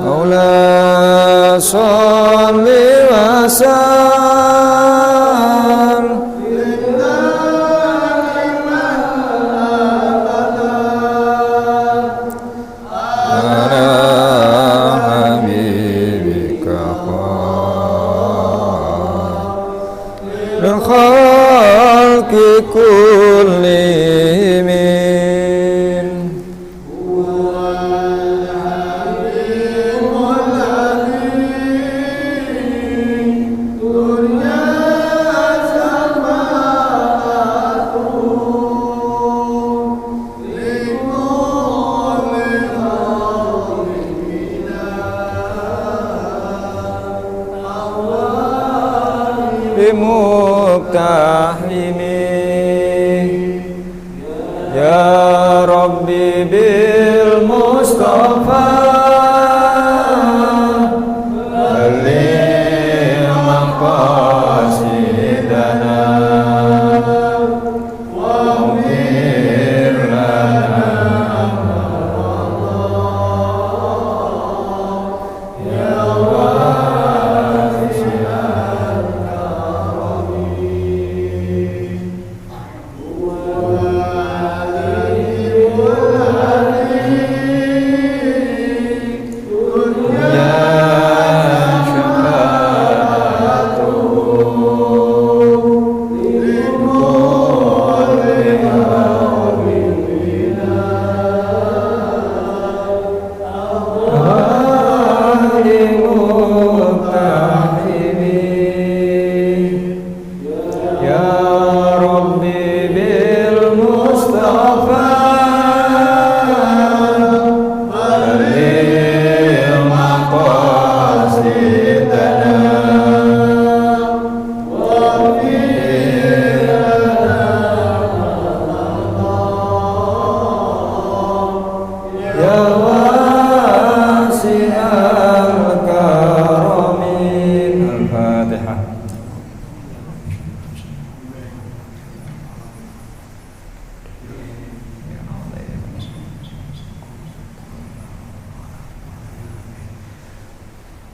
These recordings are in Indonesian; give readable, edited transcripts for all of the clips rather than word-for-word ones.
مولاي صل وسلم على حبيبك خير الخلق كلهم بمقتحمين يا ربي بالمصطفى بلغ مقاصدنا واغفر لنا يا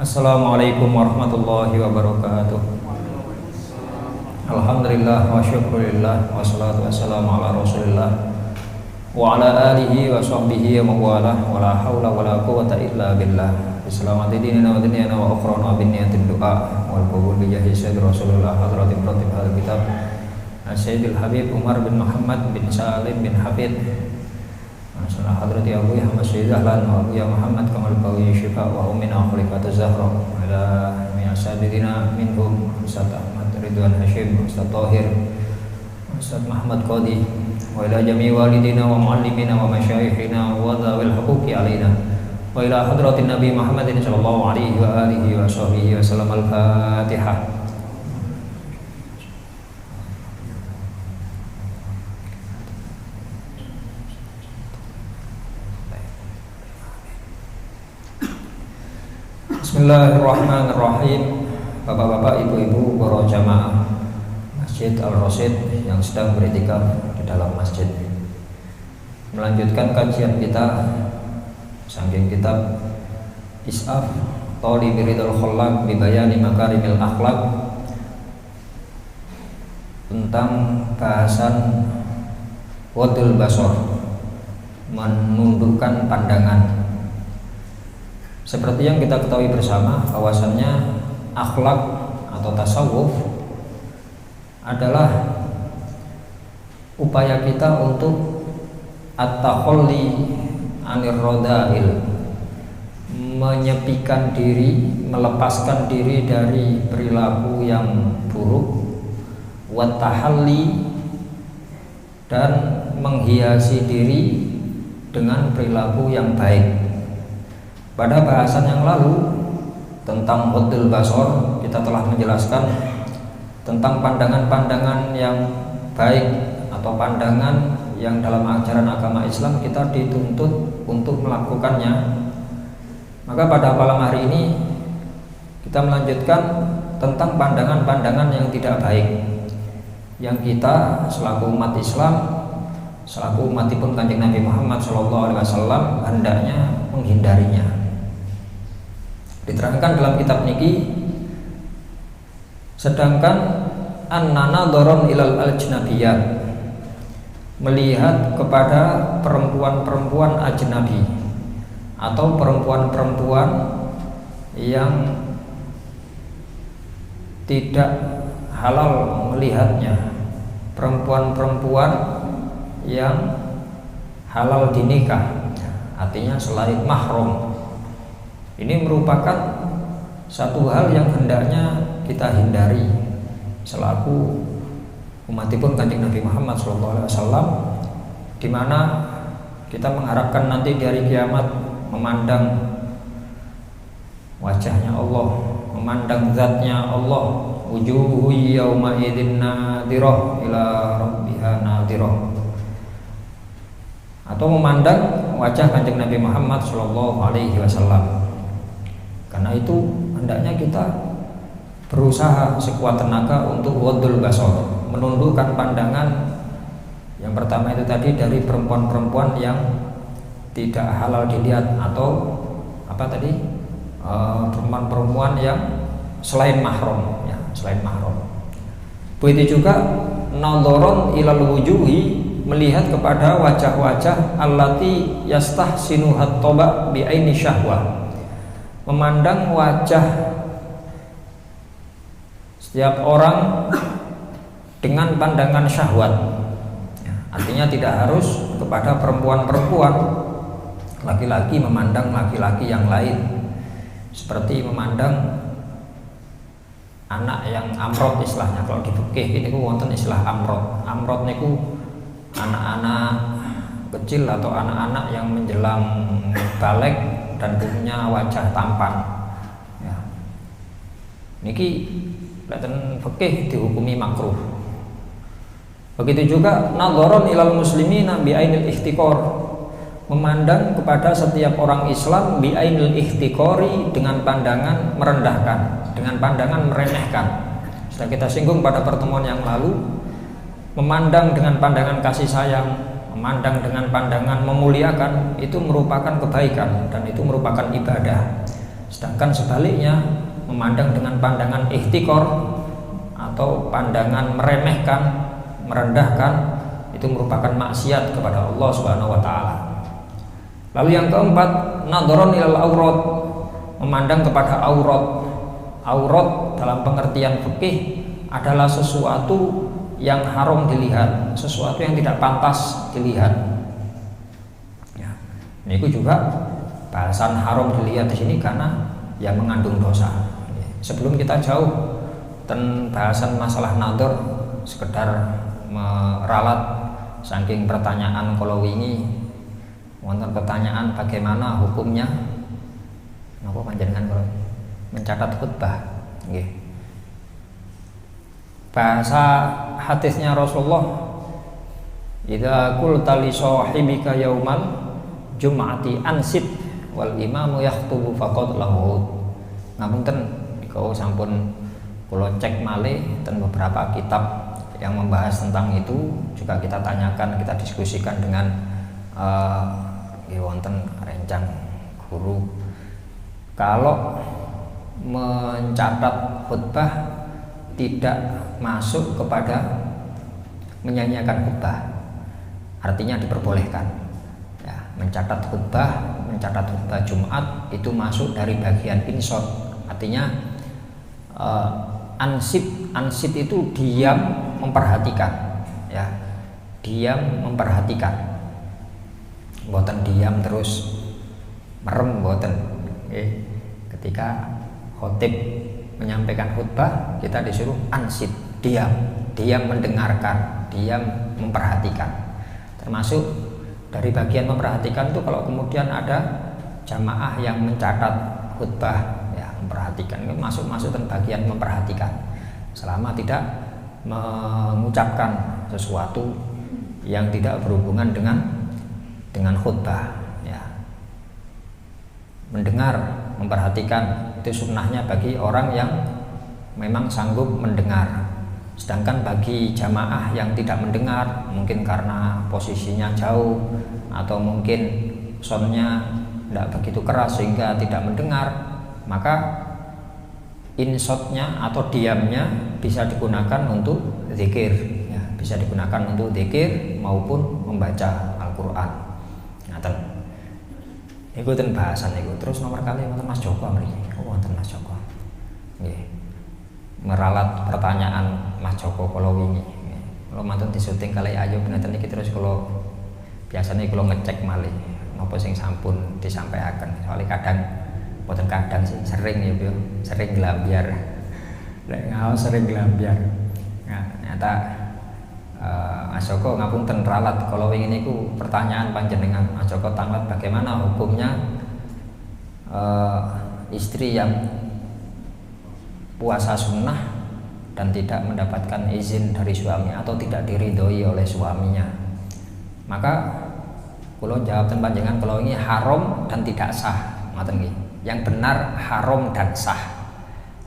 Assalamualaikum warahmatullahi wabarakatuh. Alhamdulillah wa syukurillah wassalatu wassalamu ala rasulillah wa ala alihi wa sahbihi wa mawalah wa la hawla wa la quwata illa billah. Bismillahirrahmanirrahim. Dinina wa dinina wa ukhrana bin niyatin du'a wal qabul bi jahi sayyid rasulullah hadratin ratib hal kitab Sayyidil Habib Umar bin Muhammad bin Salim bin Habib Masalah hadrati Abu Muhammad Sayyid Ahlan wa Abu Muhammad Kamal Bawi Syifa wa Ummina Khalifat Zahra ala mi'asadidina minhum Ustaz Ahmad Ridwan Hashim Ustaz Tahir Ustaz Muhammad Qadi wa ila jami walidina wa muallimina wa masyayikhina wa dhawil huquqi alaina wa ila hadratin Nabi Muhammadin sallallahu alaihi wa alihi wa sahbihi wa sallam. Al-Fatihah. Bismillahirrahmanirrahim. Bapak-bapak, ibu-ibu, para jamaah Masjid Al-Rasyid yang sedang beriktikaf di dalam masjid, melanjutkan kajian kita saking kitab Is'af Thalibi Ridal Khallaq bi Bayani Makarimil Akhlaq tentang bahasan Wadul Basar, menundukkan pandangan. Seperti yang kita ketahui bersama bahwasannya akhlak atau tasawuf adalah upaya kita untuk at-takhalli anir rodail, menyepikan diri, melepaskan diri dari perilaku yang buruk, wat tahalli, dan menghiasi diri dengan perilaku yang baik. Pada bahasan yang lalu tentang Wadul Basar, kita telah menjelaskan tentang pandangan-pandangan yang baik atau pandangan yang dalam ajaran agama Islam kita dituntut untuk melakukannya. Maka pada malam hari ini kita melanjutkan tentang pandangan-pandangan yang tidak baik yang kita selaku umat Islam, selaku umatipun Kanjeng Nabi Muhammad SAW hendaknya menghindarinya. Diterangkan dalam kitab niki, sedangkan annana doron ilal ajnabiyat, melihat kepada perempuan-perempuan ajnabi atau perempuan-perempuan yang tidak halal melihatnya, perempuan-perempuan yang halal dinikah, artinya selain mahram. Ini merupakan satu hal yang hendaknya kita hindari selaku umatipun Kanjeng Nabi Muhammad SAW, di mana kita mengharapkan nanti di hari kiamat memandang wajahnya Allah, memandang zatnya Allah. Wujuhu yawma idzin nadhirah ila rabbiha nadhirah, atau memandang wajah Kanjeng Nabi Muhammad SAW. Karena itu hendaknya kita berusaha sekuat tenaga untuk wadul basar, menundukkan pandangan yang pertama itu tadi dari perempuan-perempuan yang tidak halal dilihat, atau apa tadi, perempuan-perempuan yang selain mahram, ya, selain mahram. Begitu juga nadharon ilal wujuhi, melihat kepada wajah-wajah allati yastahsinuhat toba bi aini syahwah, memandang wajah setiap orang dengan pandangan syahwat, ya, artinya tidak harus kepada perempuan-perempuan, laki-laki memandang laki-laki yang lain, seperti memandang anak yang amrot istilahnya. Kalau di fikih ini wonten istilah amrot. Amrot niku anak-anak kecil atau anak-anak yang menjelang balik dan punya wajah tampan, ya. Niki leten fikih dihukumi makruh. Begitu juga nadharon ilal muslimina bi ainil ihtiqar, memandang kepada setiap orang Islam bi ainil ihtiqari, dengan pandangan merendahkan, dengan pandangan meremehkan. Sudah kita singgung pada pertemuan yang lalu, memandang dengan pandangan kasih sayang, memandang dengan pandangan memuliakan, itu merupakan kebaikan dan itu merupakan ibadah. Sedangkan sebaliknya, memandang dengan pandangan ihtikor atau pandangan meremehkan, merendahkan, itu merupakan maksiat kepada Allah Subhanahu wa taala. Lalu yang keempat, nadharon ilal aurat, memandang kepada aurat. Aurat dalam pengertian fikih adalah sesuatu yang haram dilihat, sesuatu yang tidak pantas dilihat. Ya, ini juga bahasan haram dilihat di sini karena yang mengandung dosa. Sebelum kita jauh tentang bahasan masalah nador, sekedar meralat saking pertanyaan kalau wingi wonten pertanyaan bagaimana hukumnya napa panjenengan kalau mencatat khutbah, nggih. Bahasa hadisnya Rasulullah, idza qulta li sahibika yaumal jum'ati ansit wal imamu yakhutubu faqad lahu. Ngapunten kau sampun kula cek malih ten beberapa kitab yang membahas tentang itu, juga kita tanyakan, kita diskusikan dengan wonten rencang guru. Kalau mencatat khutbah tidak masuk kepada menyanyiakan khutbah, artinya diperbolehkan, ya, mencatat khutbah Jumat itu masuk dari bagian insot, artinya ansit itu diam memperhatikan, ya, diam memperhatikan, boten diam terus merem, boten. Ketika khotib menyampaikan khutbah, kita disuruh ansit, diam mendengarkan, diam memperhatikan. Termasuk dari bagian memperhatikan itu kalau kemudian ada jamaah yang mencatat khutbah, ya, memperhatikan, masuk dan bagian memperhatikan, selama tidak mengucapkan sesuatu yang tidak berhubungan dengan khutbah, ya. Mendengar, memperhatikan itu sunnahnya bagi orang yang memang sanggup mendengar. Sedangkan bagi jamaah yang tidak mendengar, mungkin karena posisinya jauh atau mungkin soundnya tidak begitu keras sehingga tidak mendengar, maka inshotnya atau diamnya bisa digunakan untuk zikir, ya, bisa digunakan untuk zikir maupun membaca Al-Quran. Ngaten. Iku ten bahasan iku. Terus nomor kali wonten Mas Joko mriki. Oh, wonten Mas Joko. Nggih. Meralat pertanyaan Mas Joko kala wingi. Kalau mantun disuting kali Ayub ngeten iki terus kalau biasanya kalau ngecek malih napa sing sampun disampaikan. Soalnya kadang boten kadang sih sering ya Bu, sering gelambiar. Lek ngaos sering gelambiar. Nah, ternyata Mas Joko ngapunten ralat kalau ingin niku pertanyaan panjenengan Mas Joko tanglet bagaimana hukumnya istri yang puasa sunnah dan tidak mendapatkan izin dari suami atau tidak diridhoi oleh suaminya. Maka kalau jawab panjenengan kalau ini haram dan tidak sah, ngoten nggih. Yang benar haram dan sah.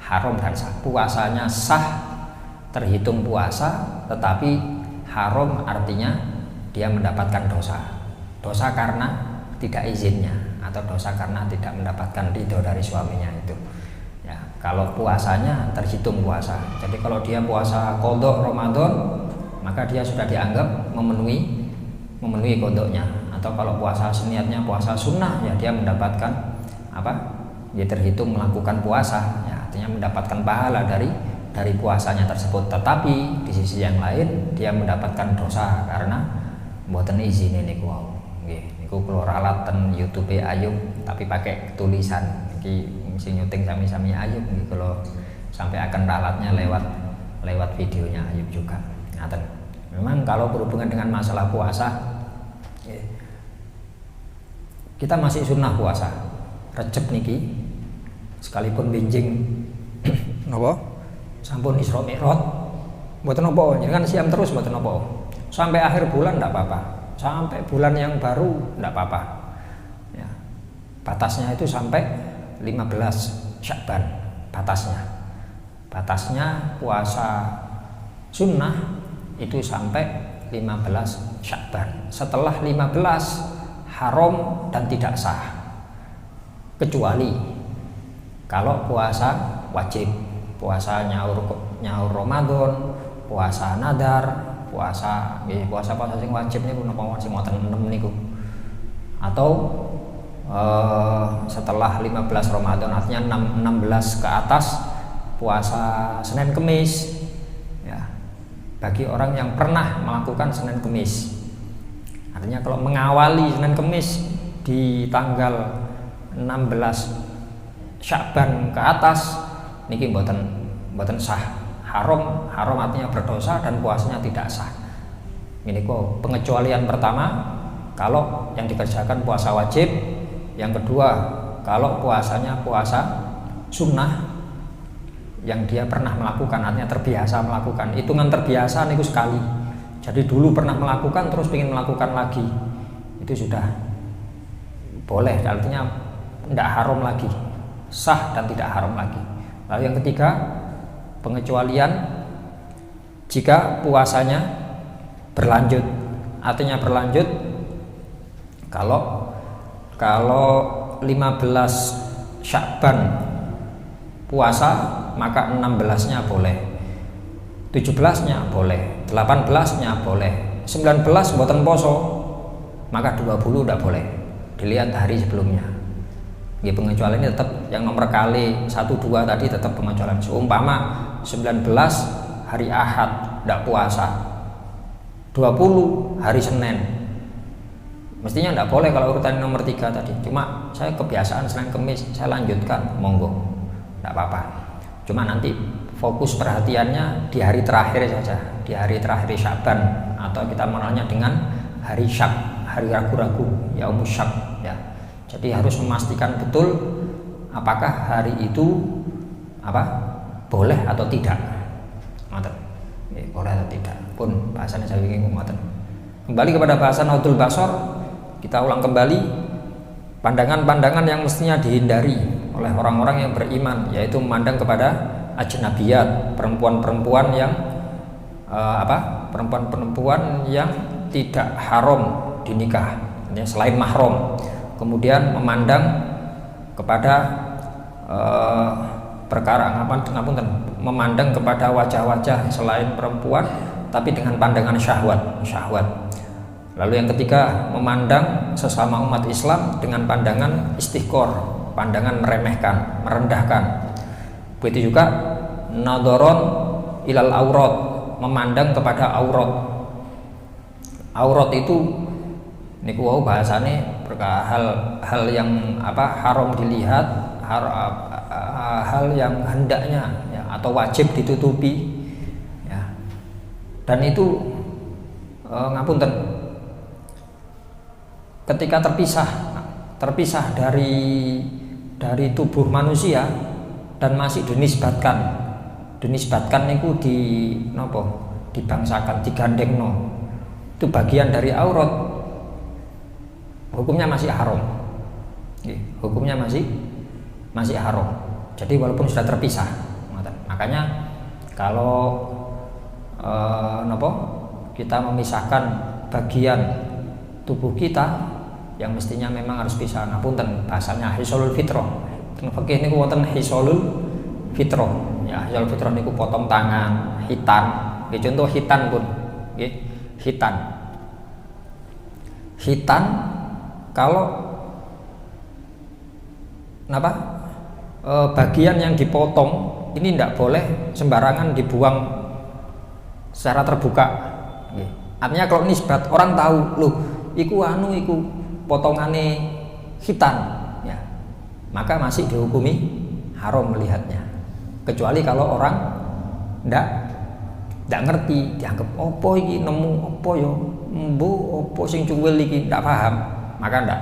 Haram dan sah. Puasanya sah, terhitung puasa, tetapi haram artinya dia mendapatkan dosa. Dosa karena tidak izinnya atau dosa karena tidak mendapatkan ridho dari suaminya itu. Ya, kalau puasanya terhitung puasa. Jadi kalau dia puasa qadha Ramadan, maka dia sudah dianggap memenuhi qadhanya. Atau kalau puasa seniatnya puasa sunnah, ya dia mendapatkan apa? Dia terhitung melakukan puasa, ya artinya mendapatkan pahala dari puasanya tersebut. Tetapi di sisi yang lain dia mendapatkan dosa karena mboten izin niku wau. Nggih, niku kula ralat ten YouTube Ayub tapi pakai tulisan. Iki sing nyuting sami-sami Ayub nih kalau sampai akan ralatnya lewat videonya Ayub juga. Ngaten. Memang kalau berhubungan dengan masalah puasa, kita masih sunnah puasa. Recep niki sekalipun benjing napa? Sampun Isra Mi'raj mboten napa, jangan siam terus mboten napa. Sampai akhir bulan ndak apa-apa. Sampai bulan yang baru ndak apa-apa. Ya. Batasnya itu sampai 15 Sya'ban batasnya puasa sunnah itu sampai 15 Sya'ban. Setelah 15 haram dan tidak sah, kecuali kalau puasa wajib, puasa nyaur Ramadan, puasa nadar, puasa sing wajib niku napa sing wonten 6 niku, atau setelah 15 Ramadan artinya 16 ke atas puasa Senin Kemis, ya, bagi orang yang pernah melakukan Senin Kemis. Artinya kalau mengawali Senin Kemis di tanggal 16 Sya'ban ke atas niki mboten sah. Haram artinya berdosa dan puasanya tidak sah. Ini kok pengecualian pertama kalau yang dikerjakan puasa wajib. Yang kedua, kalau puasanya puasa sunnah yang dia pernah melakukan, artinya terbiasa melakukan. Hitungan terbiasa niku sekali. Jadi dulu pernah melakukan terus ingin melakukan lagi, itu sudah boleh, artinya tidak haram lagi, sah dan tidak haram lagi. Lalu yang ketiga, pengecualian jika puasanya berlanjut, artinya berlanjut kalau 15 Sya'ban puasa maka 16-nya boleh, 17-nya boleh, 18-nya boleh, 19 mboten poso maka 20 tidak boleh, dilihat hari sebelumnya. Nggih, pengecualian ini tetap yang nomor kali 1 2 tadi tetap pengecualian. Seumpama 19 hari Ahad tidak puasa, 20 hari Senin, mestinya tidak boleh kalau urutan nomor 3 tadi. Cuma saya kebiasaan Senin Kemis saya lanjutkan, monggo, tidak apa-apa. Cuma nanti fokus perhatiannya di hari terakhir saja, di hari terakhir Sya'ban, atau kita mengenalnya dengan hari Syak, hari ragu-ragu, Yaumus Syak, ya. Jadi harus memastikan betul apakah hari itu boleh atau tidak. Ngoten. Boleh atau tidak. Pun bahasannya saya ingin ngoten. Kembali kepada bahasan Audul Basor, kita ulang kembali pandangan-pandangan yang mestinya dihindari oleh orang-orang yang beriman, yaitu memandang kepada ajnabiyat, perempuan-perempuan yang perempuan-perempuan yang tidak haram dinikah, selain mahram. Kemudian memandang kepada perkara ngapunten memandang kepada wajah-wajah selain perempuan tapi dengan pandangan syahwat. Lalu yang ketiga, memandang sesama umat Islam dengan pandangan istihqor, pandangan meremehkan, merendahkan. Begitu juga nadharon ilal aurat, memandang kepada aurat. Aurat itu niku wau bahasane hal yang haram dilihat, hal yang hendaknya ya, atau wajib ditutupi ya. Dan itu ngapunten, ketika terpisah dari tubuh manusia dan masih dinisbatkan niku dibangsakan, digandengno, itu bagian dari aurat, hukumnya masih haram. Hukumnya masih haram. Jadi walaupun sudah terpisah. Makanya kalau kita memisahkan bagian tubuh kita yang mestinya memang harus bisa, ngapunten bahasanya hisolul fitrah. Teng fikih niku wonten hisolul fitrah. Ya, hisolul fitrah niku potong tangan, hitan. Nggih contoh hitan pun. Nggih, hitan. Hitan kalau bagian yang dipotong ini tidak boleh sembarangan dibuang secara terbuka. Artinya kalau nisbat orang tahu, loh, iku potongane hitan, ya, maka masih dihukumi haram melihatnya. Kecuali kalau orang ndak ngerti, dianggap opo iki nemu opo yo, opo sing cuwil iki, ndak paham, maka ndak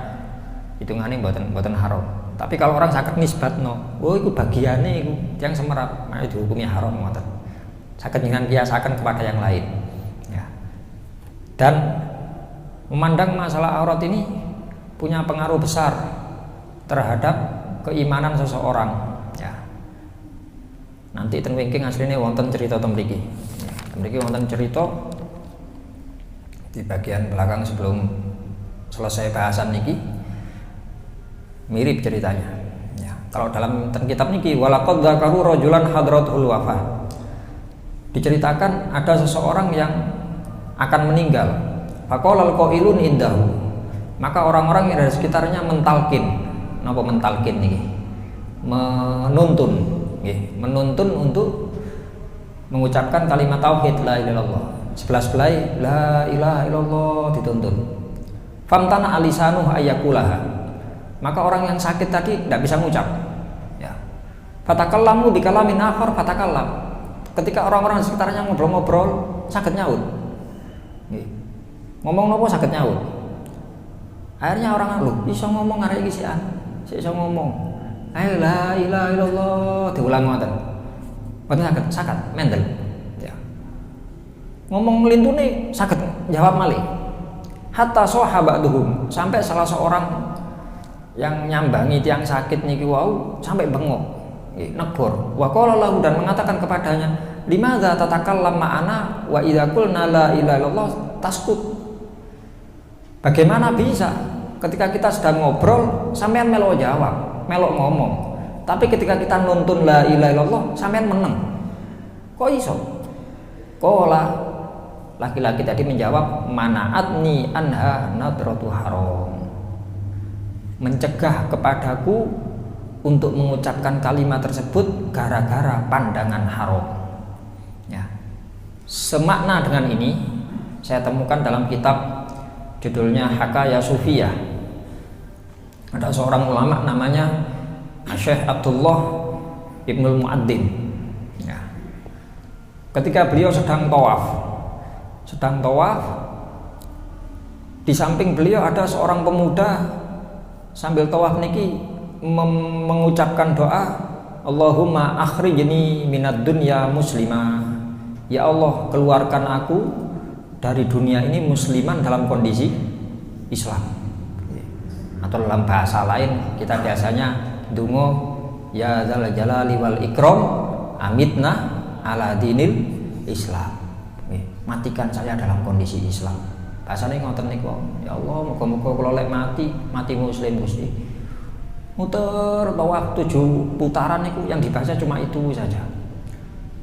hitungane mboten haram. Tapi kalau orang saged nisbatno, oh iku bagiane iku yang semerap, maka dihukumi haram ngoten. Saged dengan kiasaken kepada yang lain. Ya. Dan memandang masalah aurat ini punya pengaruh besar terhadap keimanan seseorang. Ya. Nanti ten wingking aslinya wonten cerita teng mriki. Ya, teng mriki wonten cerita di bagian belakang sebelum selesai bahasan niki. Mirip ceritanya. Ya, kalau dalam kitab niki walaqad dzakaru rajulan hadratul wafah. Diceritakan ada seseorang yang akan meninggal. Faqala al-qailun indahu. Maka orang-orang yang dari sekitarnya mentalkin. Napa mentalkin niki? Menuntun, nggih, menuntun untuk mengucapkan kalimat tauhid la ilaha illallah. Sebelah-sebelah la ilaha illallah dituntun. Famtana alisanuh ayyakulaha. Maka orang yang sakit tadi tidak bisa mengucap. Ya. Fatakallamu bikalamin akhar fatakallam. Ketika orang-orang di sekitarnya ngobrol-ngobrol, sakit nyaut. Ngomong nopo sakit nyaut. Akhirnya orang iso ngomong arek iki sian, iso ngomong. Ayo la ilaha illallah diulang ngoten. Mboten saged mendel. Ya. Ngomong nglintune saged jawab malih. Hatta sahabaduhum, sampai salah seorang yang nyambangi tiang sakit niki wau sampai bengok, negur. Wa qala lahu, dan mengatakan kepadanya, limadza tatakallam ma'ana wa idza qulna la ilaha illallah taskut. Bagaimana bisa ketika kita sedang ngobrol sampean melok jawab, melok ngomong, tapi ketika kita nuntun la ilaha illallah sampean meneng. Kok iso? Qala, laki-laki tadi menjawab, manaatni anha nadratu haram. Mencegah kepadaku untuk mengucapkan kalimat tersebut gara-gara pandangan haram. Ya. Semakna dengan ini saya temukan dalam kitab judulnya Hakaya Sufiyah. Ada seorang ulama namanya Syekh Abdullah Ibnul Mu'addin. Ya. Ketika beliau sedang tawaf, di samping beliau ada seorang pemuda sambil tawaf niki mengucapkan doa, Allahumma akhrijni minad dunya muslimah. Ya Allah, keluarkan aku dari dunia ini musliman dalam kondisi Islam. Atau dalam bahasa lain kita biasanya dungo ya dzal jalali wal ikram amitna ala dinil Islam. Matikan saya dalam kondisi Islam. Bahasane ngoten niku. Ya Allah, muga-muga kula lek mati muslim Gusti. muter tawaf 7 putaran itu yang dibaca cuma itu saja.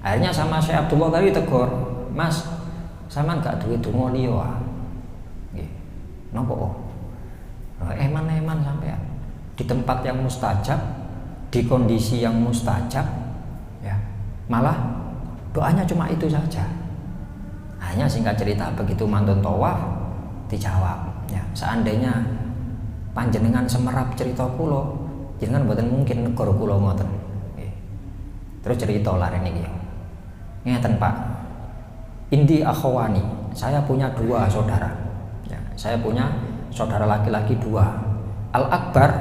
Akhirnya sama Syekh Abdullah tadi tegur, "Mas, sampean gak duwe donga liya." Nggih. Napa kok? Eman-eman sampean di tempat yang mustajab, di kondisi yang mustajab, ya. Malah doanya cuma itu saja. Hanya singkat cerita begitu mantun tawaf dijawab, ya. Seandainya panjenengan semerap cerita kula, jenengan mboten mungkin negara kula ngoten. Nggih. Terus cerita lare niki. Ngeten Pak, indi akhwani, saya punya 2 saudara ya, saya punya saudara laki-laki 2. Al-Akbar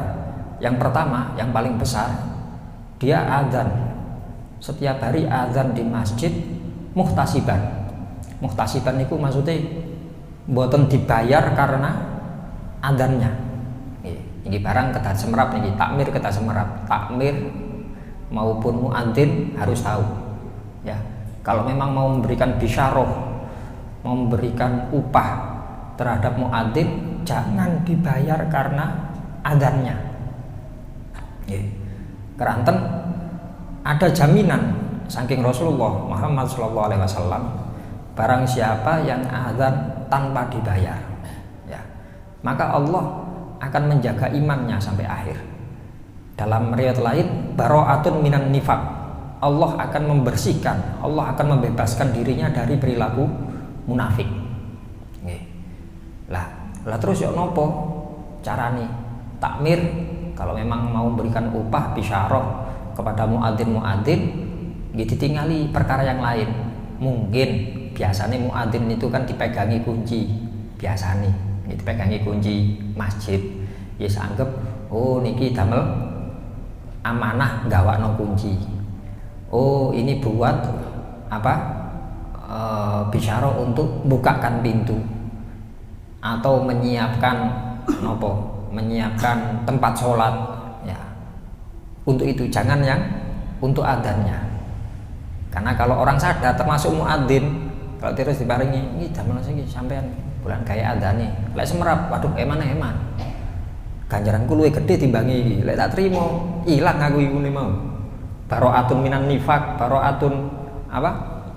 yang pertama, yang paling besar, dia adzan setiap hari, adzan di masjid muhtasiban. Muhtasiban itu maksudnya mboten dibayar karena adzannya. Ini barang kedah semerap nih, takmir kedah semerap, takmir maupun muadzin harus tahu ya. Kalau memang mau memberikan bisyarah, mau memberikan upah terhadap muadzin, jangan dibayar karena adzannya. Keranten ada jaminan saking Rasulullah Muhammad SAW, barang siapa yang adzan tanpa dibayar, ya, maka Allah akan menjaga imannya sampai akhir. Dalam riwayat lain, bara'atun minan nifaq, Allah akan membersihkan, Allah akan membebaskan dirinya dari perilaku munafik. Lah terus ya nopo carane takmir kalau memang mau memberikan upah bisyarah kepada muadzin gitu, ditinggali perkara yang lain. Mungkin biasanya muadzin itu kan dipegangi kunci, biasanya dipegangi kunci masjid. Ya anggap oh niki damel amanah gawakno kunci. Oh ini buat apa? Bisyarah untuk bukakan pintu atau menyiapkan nopo, menyiapkan tempat sholat ya. Untuk itu jangan yang untuk adzannya. Karena kalau orang sadar termasuk muadzin, kalau terus dibarengi ini damel iki sampean bulan gaya adzane, lek semerap waduh eman ganjaranku luwih gede timbangi iki, lek tak trimo ilang aku iku mau. Baro'atun minan nifak, baro'atun apa?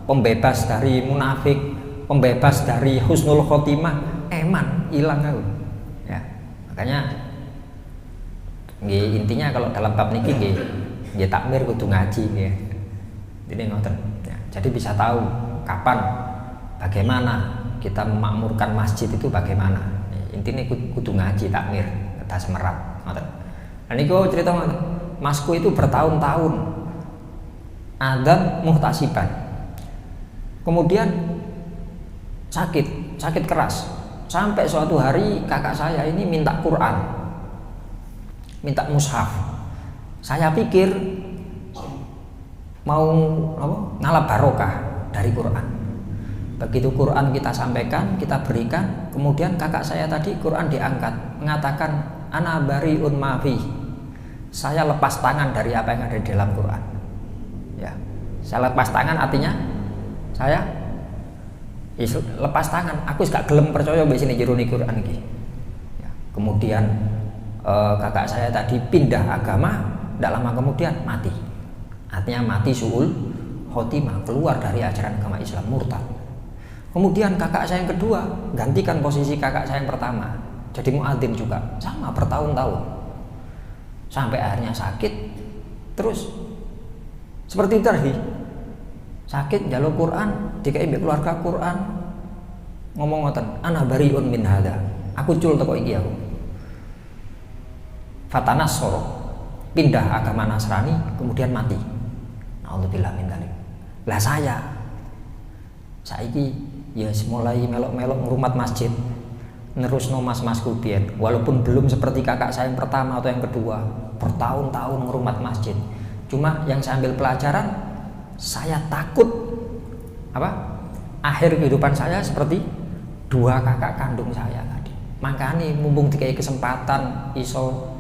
Pembebas dari munafik, pembebas dari husnul khotimah, eman hilang aku. Ya. Makanya intinya kalau dalam bab niki nggih takmir kudu ngaji nggih. Ini ngoten. Ya. Jadi bisa tahu kapan, bagaimana kita memakmurkan masjid itu bagaimana. Intinya kudu ngaji takmir, kita semerap ngoten. Nah niku cerita ngoten. Masku itu bertahun-tahun adzan muhtasiban, kemudian sakit keras sampai suatu hari kakak saya ini minta Quran, minta mushaf. Saya pikir mau ngalap barokah dari Quran. Begitu Quran kita sampaikan, kita berikan, kemudian kakak saya tadi Quran diangkat, mengatakan ana bariun mafi, saya lepas tangan dari apa yang ada di dalam Quran. Ya, saya lepas tangan artinya saya lepas tangan. Aku gak gelem percaya mbek sini jero Quran iki. Ya, kemudian kakak saya tadi pindah agama, tidak lama kemudian mati. Artinya mati suul khotimah, keluar dari ajaran agama Islam, murtad. Kemudian kakak saya yang kedua gantikan posisi kakak saya yang pertama, jadi muadzin juga, sama bertahun-tahun. Sampai akhirnya sakit, terus seperti itu tadi, sakit jalur Quran, dikai keluarga Quran, ngomong ngoten, ana bariun min hadza, aku cul teko iki aku. Fatanassara, pindah agama Nasrani, kemudian mati. Nauzubillah min dzalik. Lah saya saiki ya mulai melok-melok ngrumat masjid, nerusno mas-masku biyen, walaupun belum seperti kakak saya yang pertama atau yang kedua, bertahun-tahun ngrumat masjid. Cuma yang saya ambil pelajaran, saya takut akhir kehidupan saya seperti dua kakak kandung saya tadi. Makanya mumpung dikai kesempatan iso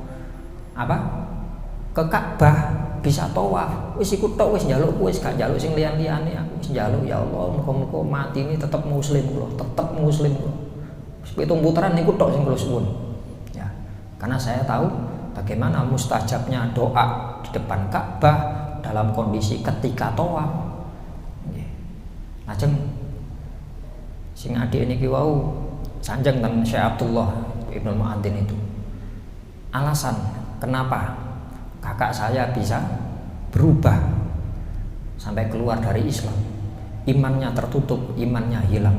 ke Ka'bah, bisa tawaf, wis iku tok, wis njaluk, wis gak njaluk sing liyan-liyane, aku wis njaluk ya Allah muga-muga mati ini tetep muslim kula, tetep muslim kula. Pitung putaran niku tok sing kula suwun. Ya. Karena saya tahu bagaimana mustajabnya doa di depan Ka'bah dalam kondisi ketika tawaf. Lajeng sing adik niki wau sanjang ten Syekh Abdullah Ibnu Mu'adzin itu. Alasan kenapa kakak saya bisa berubah sampai keluar dari Islam, imannya tertutup, imannya hilang,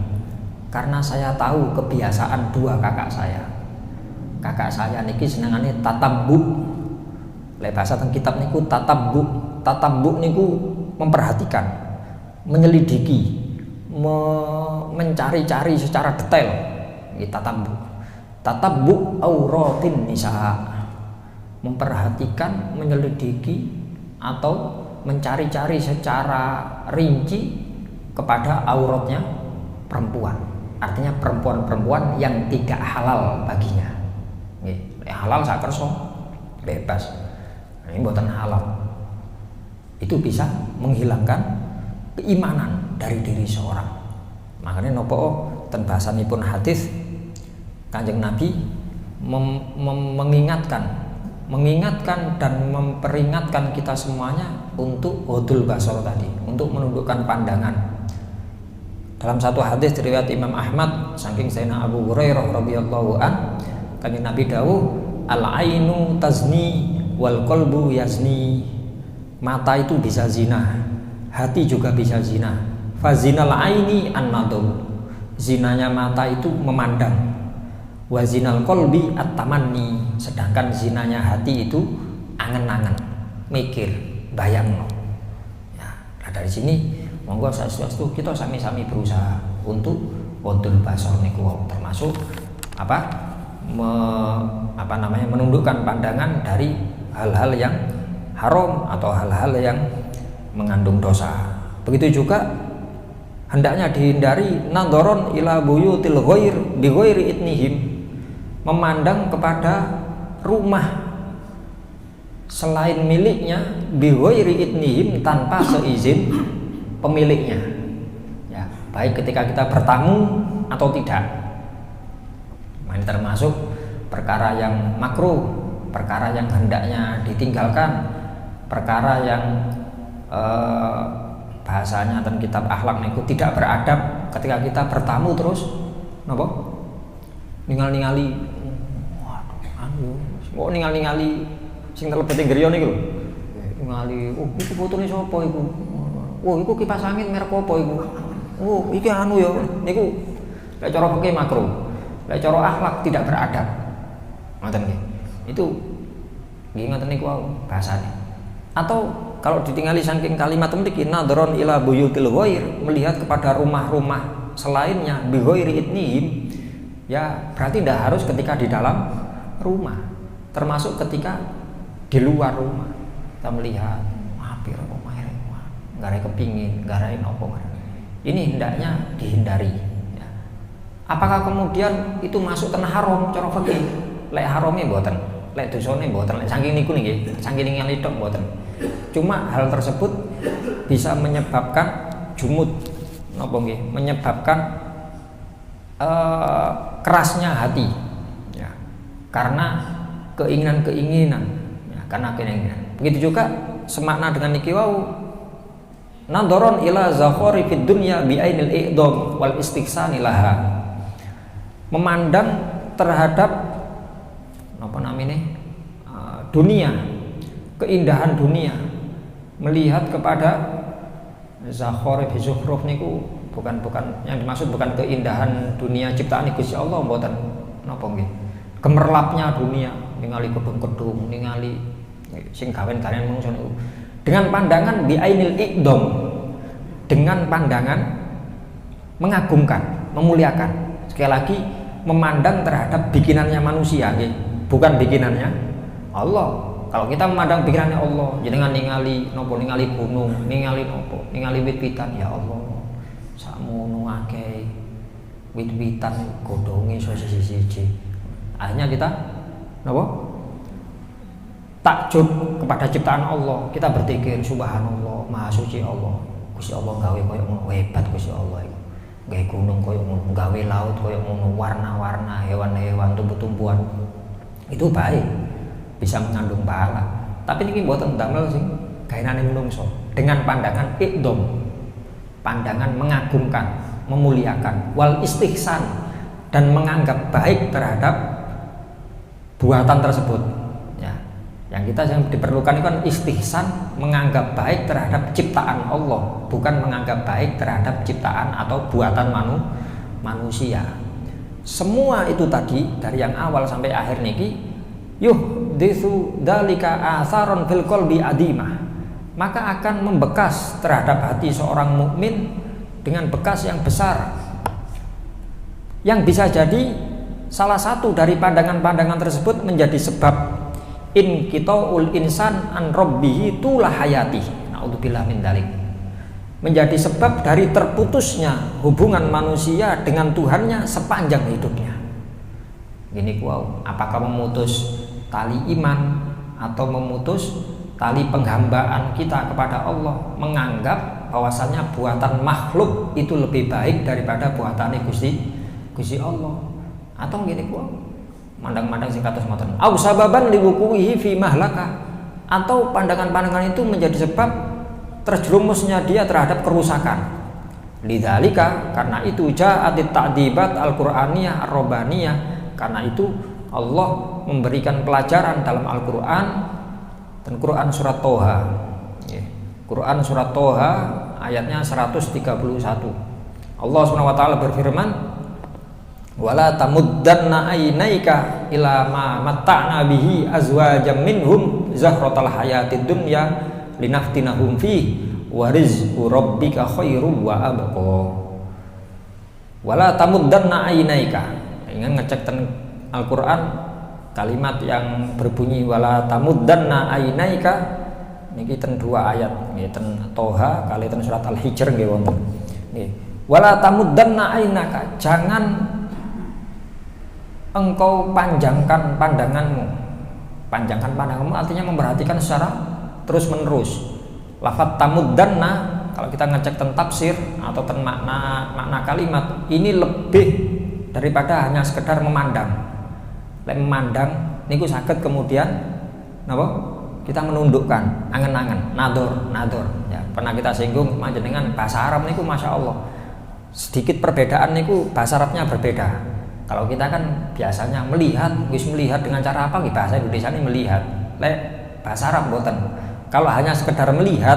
karena saya tahu kebiasaan dua kakak saya. Kakak saya niki senengane tatabbu. Lek bahasa teng kitab niku tatabbu. Tatabbu niku memperhatikan, menyelidiki, mencari-cari secara detail. Iki tatabbu. Tatabbu auratin nisa. Memperhatikan, menyelidiki atau mencari-cari secara rinci kepada auratnya perempuan. Artinya perempuan-perempuan yang tidak halal baginya. Halal sak kersa bebas. Ini mboten halal. Itu bisa menghilangkan keimanan dari diri seorang. Makanya nopo ten bahasanipun hadis Kanjeng Nabi mengingatkan dan memperingatkan kita semuanya untuk ghadul basar tadi, untuk menundukkan pandangan. Dalam satu hadis riwayat Imam Ahmad saking Sayyidina Abu Hurairah radhiyallahu an, Kanjeng Nabi dawuh, al-ainu tazni wal qalbu yazni. Mata itu bisa zina, hati juga bisa zina. Fazinal aini an-nadhur. Zinanya mata itu memandang. Wa zinal qalbi at-tamanni. Sedangkan zinanya hati itu angen-angen, mikir, bayangno. Ya, nah dari sini monggo saestu kita sami-sami berusaha untuk ghadul basar niku termasuk menundukkan pandangan dari hal-hal yang haram atau hal-hal yang mengandung dosa. Begitu juga hendaknya dihindari nadharon ila buyutil ghair bi ghairi idnihim, memandang kepada rumah selain miliknya bi ghairi idnihim, tanpa seizin pemiliknya. Ya, baik ketika kita bertamu atau tidak. Ini termasuk perkara yang makruh, perkara yang hendaknya ditinggalkan, perkara yang bahasanya dan kitab akhlak niku tidak beradab ketika kita bertamu terus napa ningali-ningali, kok ningali-ningali sing telebete griya niku lho. Ningali, iku fotone sapa iku? Iku kipas angin merek apa iku? Iki anu ya niku lek cara fikih makruh. Lek cara akhlak tidak beradab. Ngoten nggih. Itu nggih ngoten niku bahasane. Atau kalau ditinggali saking kalimat mriki nadron ila buyutil ghair, melihat kepada rumah-rumah selainnya bi ghairi idnihim, ya berarti tidak harus ketika di dalam rumah, termasuk ketika di luar rumah. Kita melihat hampir omahe ngare kepingin, ngare nopo. Ini hendaknya dihindari. Ya. Apakah kemudian itu masuk ten haram cara fikih? Lek harame mboten, lek dosane mboten, lek saking niku nggih, saking ningali tok mboten. Cuma hal tersebut bisa menyebabkan jumud, napa nggih? Menyebabkan kerasnya hati. Ya. Karena keinginan-keinginan, ya, karena keinginan. Begitu juga semakna dengan niki wau, nadharon ila zakhari fid dunya bi ainil i'dham wal istighsani laha. Memandang terhadap apa namanya? Dunia, keindahan dunia, melihat kepada zakhari fi zukhruf niku bukan yang dimaksud bukan keindahan dunia ciptaan Gusti Allah mboten napa nggih. Gemerlapnya dunia, ningali gedung-gedung, ningali sing gawen-gawen manungsa niku. Dengan pandangan bi ainil i'dham, dengan pandangan mengagumkan, memuliakan. Sekali lagi memandang terhadap bikinannya manusia, nggih, bukan bikinannya Allah. Kalau kita memandang bikinannya Allah, jenengan ningali nopo, ningali gunung, ningali nopo, ningali wit-witan, ya Allah, sakmono akeh wit-witan godhonge siji-siji. Akhirnya kita nopo? Takjub kepada ciptaan Allah. Kita berpikir subhanallah, maha suci Allah. Gusti Allah gawe koyo ngono, hebat Gusti Allah iku. Gawe gunung koyo ngono, gawe laut koyo ngono, warna-warna, hewan-hewan, tumbuh-tumbuhan. Itu baik. bisa mengandung pahala. Tapi niki mboten damel sing gaenane menungso dengan pandangan ikdom, pandangan mengagungkan, memuliakan, wal istihsan, dan menganggap baik terhadap buatan tersebut. Ya, yang kita yang diperlukan itu kan istihsan, menganggap baik terhadap ciptaan Allah, bukan menganggap baik terhadap ciptaan atau buatan manusia. Semua itu tadi dari yang awal sampai akhir niki yuhditsu dzalika atharon fil qalbi adimah, maka akan membekas terhadap hati seorang mukmin dengan bekas yang besar, yang bisa jadi salah satu dari pandangan-pandangan tersebut menjadi sebab inqita'ul insan an rabbihi tula hayati. Naudzubillah min dzalik. Menjadi sebab dari terputusnya hubungan manusia dengan Tuhannya sepanjang hidupnya. Gini wow, apakah memutus tali iman atau memutus tali penghambaan kita kepada Allah, menganggap bahwasannya buatan makhluk itu lebih baik daripada buatan Gusti Allah. Atau gini wow, mandang-mandang sing kados ngoten. Au sababan liwuqihi fi mahlaka, atau pandangan-pandangan itu menjadi sebab terjerumusnya dia terhadap kerusakan. Lidzalika, karena itu ja'atit ta'dibat al-Qur'aniyah ar-Rabbaniyah, karena itu Allah memberikan pelajaran dalam Al-Qur'an dan Quran surat Toha. Quran surat Toha ayatnya 131. Allah Subhanahu wa taala berfirman, wala tamuddanna ainaika ila ma matta'na bihi azwajam minhum zahratal hayatid dunya linaftinahum fi wa rizqu rabbika khairum wa abqa. Wala tamuddanna ainaika, ingin ngecek Al-Qur'an kalimat yang berbunyi wala tamuddanna ainaika niki ten dua ayat nggih, ten Toha kali ten surat Al-Hijr nggih wonten. Nggih. Wala tamuddanna ainaka, jangan engkau panjangkan pandanganmu. Panjangkan pandanganmu artinya memperhatikan secara terus menerus. Lafaz tamuddanna kalau kita ngecek tentang tafsir atau tentang makna kalimat ini lebih daripada hanya sekedar memandang. Lek memandang niku saged kemudian napa? Kita menundukkan angen-angen, nador. Ya, pernah kita singgung panjenengan bahasa Arab niku Masya Allah. Sedikit perbedaan niku bahasa Arabnya berbeda. Kalau kita kan biasanya melihat dengan cara apa? Bahasa Indonesia ini melihat. Lek bahasa Arab mboten. Kalau hanya sekedar melihat,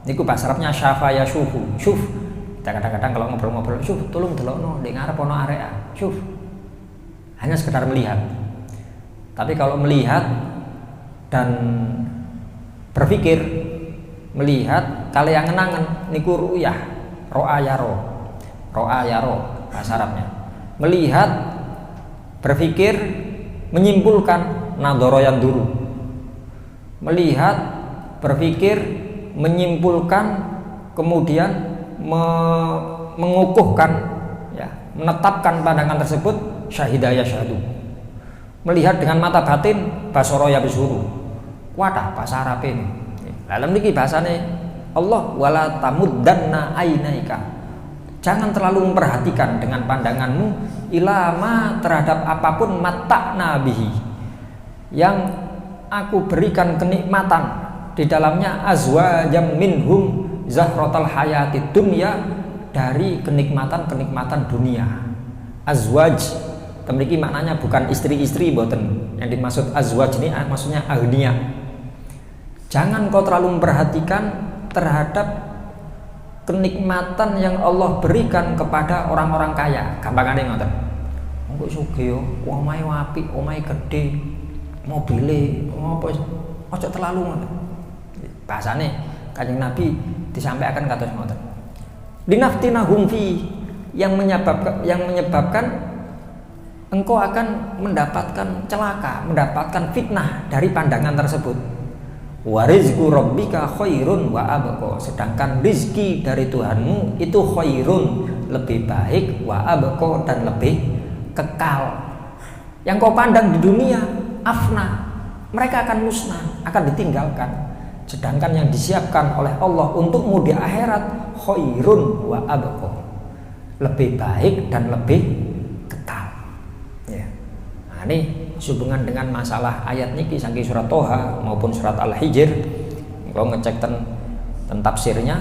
niku bahasa Arabnya syafa ya syufu. Syuf. Kita kadang-kadang kalau ngobrol-ngobrol, syuf, tolong delokno ning ngarep ana area. Syuf. Hanya sekedar melihat. Tapi kalau melihat dan berpikir, melihat kali yang ngenangen niku ru'yah, ro'a yaro bahasa Arabnya. Melihat, berpikir, menyimpulkan nadoro yang dulu. Melihat, berpikir, menyimpulkan, kemudian mengukuhkan, ya, menetapkan pandangan tersebut syahidaya syahadu. Melihat dengan mata batin basoro ya bisuru. Wadah bahasa Arab ini. Dalam niki bahasane Allah wala tamuddanna ainaika. Jangan terlalu memperhatikan dengan pandanganmu ilama terhadap apapun matta'na bihi, yang aku berikan kenikmatan di dalamnya azwajam minhum zahratal hayatid dunya, dari kenikmatan-kenikmatan dunia. Azwaj memiliki maknanya bukan istri-istri boten. Yang dimaksud azwaj ini maksudnya agnia. Jangan kau terlalu memperhatikan terhadap kenikmatan yang Allah berikan kepada orang-orang kaya. Gampangane ngoten. Engko sugih yo, omahe apik, omahe gedhe, mobile ngopo ojo terlalu ngoten. Bahasane Kanjeng Nabi disampaikan kados ngoten. Linaftinahum fi, yang menyebabkan engkau akan mendapatkan celaka, mendapatkan fitnah dari pandangan tersebut. Wa rizqu rabbika khairun wa abqa, sedangkan rizki dari Tuhanmu itu khairun, lebih baik, wa abqa, dan lebih kekal. Yang kau pandang di dunia afna, mereka akan musnah, akan ditinggalkan. Sedangkan yang disiapkan oleh Allah untukmu di akhirat khairun wa abqa, lebih baik dan lebih kekal. Ya. Nah, ini sehubungan dengan masalah ayat niki saking surat Toha maupun surat Al-Hijr, kalau ngecek ten tafsirnya,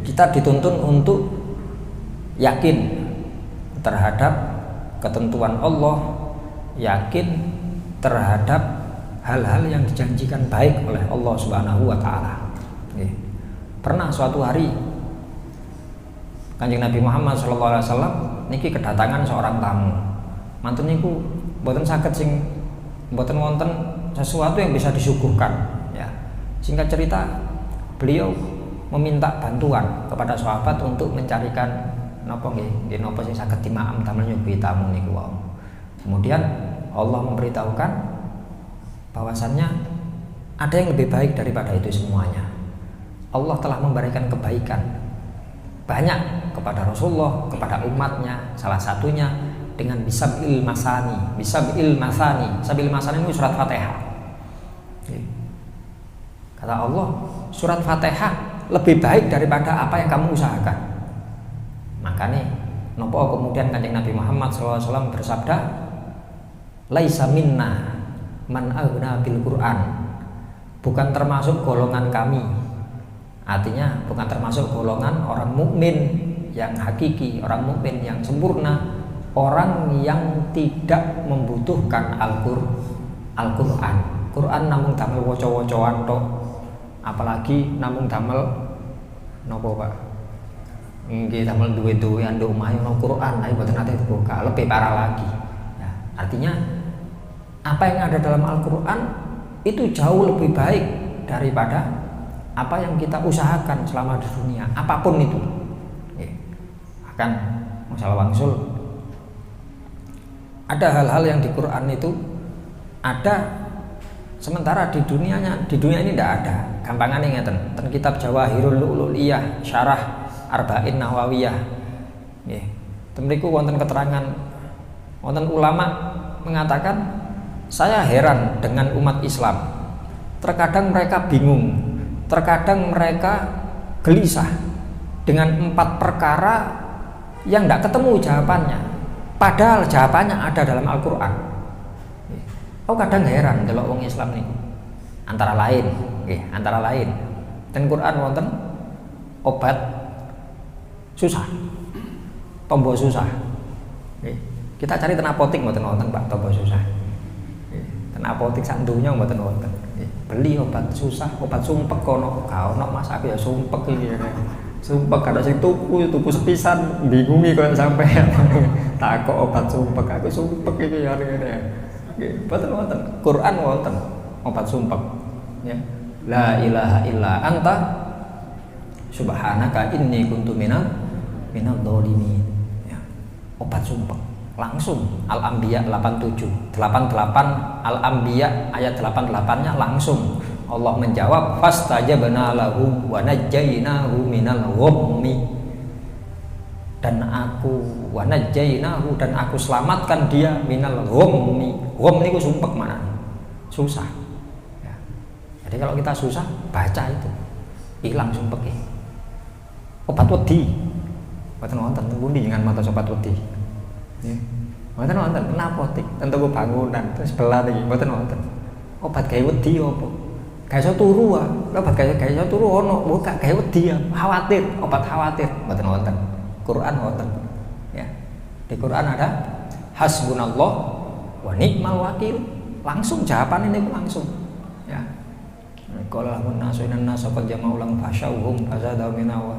kita dituntun untuk yakin terhadap ketentuan Allah, yakin terhadap hal-hal yang dijanjikan baik oleh Allah Subhanahu wa taala. Pernah suatu hari Kanjeng Nabi Muhammad SAW niki kedatangan seorang tamu. Mantun niku mboten saged sing mboten wonten sesuatu yang bisa disuguhkan, ya. Singkat cerita, beliau meminta bantuan kepada sahabat untuk mencarikan napa nggih napa sing saged dimaem damel nyuguhi tamu niku wau. Kemudian Allah memberitahukan bahwasannya ada yang lebih baik daripada itu semuanya. Allah telah memberikan kebaikan banyak kepada Rasulullah, kepada umatnya, salah satunya dengan bisabil masani. Sabil masani itu surat Fatihah. Kata Allah, surat Fatihah lebih baik daripada apa yang kamu usahakan. Makanya nopo kemudian Kanjeng Nabi Muhammad SAW bersabda, laisa minna man aghna bil Qur'an, bukan termasuk golongan kami. Artinya bukan termasuk golongan orang mukmin yang hakiki, orang mukmin yang sempurna, orang yang tidak membutuhkan Al-Qur'an. Quran namung damel waca-wacaan tok, apalagi namung damel nopo Pak? Nggih damel duwe-duwe anduk omahe ono Quran, ae boten nate dibuka, lebih parah lagi. Ya, artinya apa yang ada dalam Al-Qur'an itu jauh lebih baik daripada apa yang kita usahakan selama di dunia, apapun itu. Akan masalah wangsul, ada hal-hal yang di Quran itu ada, sementara di dunia ini tidak ada. Gampangannya ngeten, ten kitab Jawahirul Lu'lu'iyah syarah Arba'in Nawawiyah. Nggih. Temriku wonten keterangan, wonten ulama mengatakan, saya heran dengan umat Islam. Terkadang mereka bingung, terkadang mereka gelisah dengan 4 perkara yang tidak ketemu jawabannya, padahal jawabannya ada dalam Al-Quran. Aku kadang heran kalau orang Islam nih, antara lain dan Quran wonten obat susah, tombo susah. Kita cari ten apotik mboten wonten Pak tombo susah. Ten apotik sak donya mboten wonten. Beli obat susah, obat sumpek kono, gak ono Mas, aku ya sumpek iki. Sumpek kada sing tuku sepisan, bingungi koyo sampean. Takok obat sumpek, aku sumpek iki ya ngene. Nggih, boten wonten. Quran wonten obat sumpek. Ya. La ilaha illa anta subhanaka inni kuntu minadh dhalimin. Ya. Obat sumpek. Langsung Al-Anbiya 88 Al-Anbiya ayat 88-nya langsung Allah menjawab, fastajabna lahu wa najjaynahu minal ghammi, dan aku selamatkan dia minal ghammi. Gham niku sumpek mana? Susah. Ya. Jadi kalau kita susah baca itu hilang sumpeknya. Obat wedi. Mboten wonten teng pundi dengan mata obat wedi. Mboten wonten apotik tentu bangunan terus sebelah iki mboten wonten. Obat gawe wedi apa? Gawe iso turu ah. Obat gawe iso turu ono, buka gawe wedi ya. Khawatir, obat khawatir mboten wonten. Quran wonten. Ya. Di Quran ada hasbunallah wa ni'mal wakil. Langsung jawaban ini langsung. Ya. Qala lahum nasu inna nasa qad jama'u lahum fashawhum fazadahum minawa.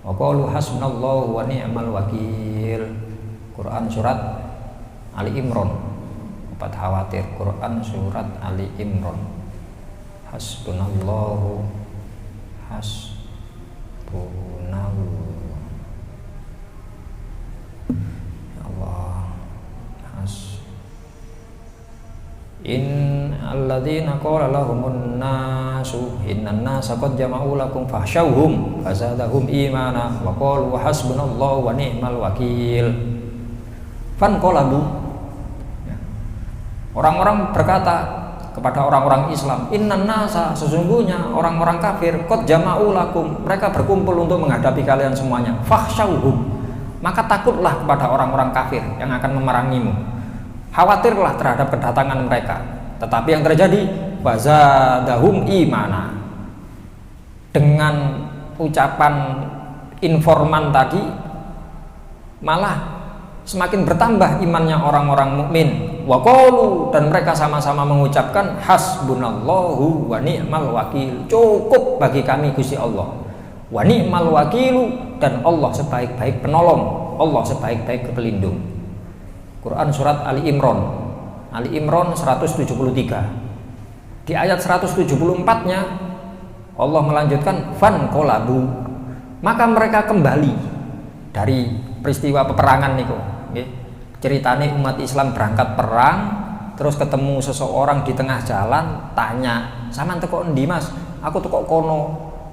Wa qalu hasbunallahu wa ni'mal wakil. Quran surat Ali Imran, obat khawatir. Quran surat Ali Imran. Hasbunallahu ya Allah in alladzina qala lahumun nasu innan nasa qad jama'u lakum fakhshawhum fazadahum imana wa qalu hasbunallahu wa ni'mal wakil. Fanqalabu, orang-orang berkata kepada orang-orang Islam, innan nasa, sesungguhnya orang-orang kafir, qad jama'u lakum, mereka berkumpul untuk menghadapi kalian semuanya, fakhshawhum, maka takutlah kepada orang-orang kafir yang akan memerangimu. khawatirlah terhadap kedatangan mereka. Tetapi yang terjadi wazadahum imana, dengan ucapan informan tadi malah semakin bertambah imannya orang-orang mukmin. Wa qalu, dan mereka sama-sama mengucapkan hasbunallahu wa ni'mal wakil, cukup bagi kami Gusti Allah. Wa ni'mal wakilu, dan Allah sebaik-baik penolong, Allah sebaik-baik pelindung. Quran surat Ali Imran 173. Di ayat 174-nya Allah melanjutkan fan qolabu, maka mereka kembali dari peristiwa peperangan niku nggih. Ceritane umat Islam berangkat perang, terus ketemu seseorang di tengah jalan, tanya, "Saman teko endi, Mas?" "Aku teko kono."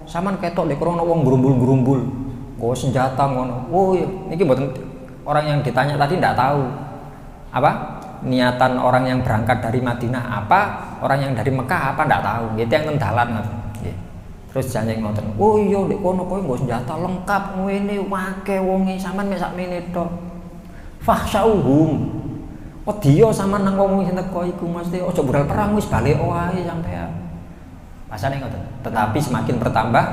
"Saman ketok lek kono wong grumbul-grumbul, nggawa senjata ngono." "Oh, niki mboten." Orang yang ditanya tadi tidak tahu apa niatan orang yang berangkat dari Madinah apa, orang yang dari Mekah apa, tidak tahu. Gitu yang tendalan nggih. Terus janji ngoten, "Oh iya lek kono kowe nggawa senjata lengkap ngene wake wonge, sampean mek sakmene tok." Fakhshauhum, wedya sampean nang wong sing teko iku mesti aja bural perang, wis balik wae sampean. Pasane ngoten. Tetapi semakin bertambah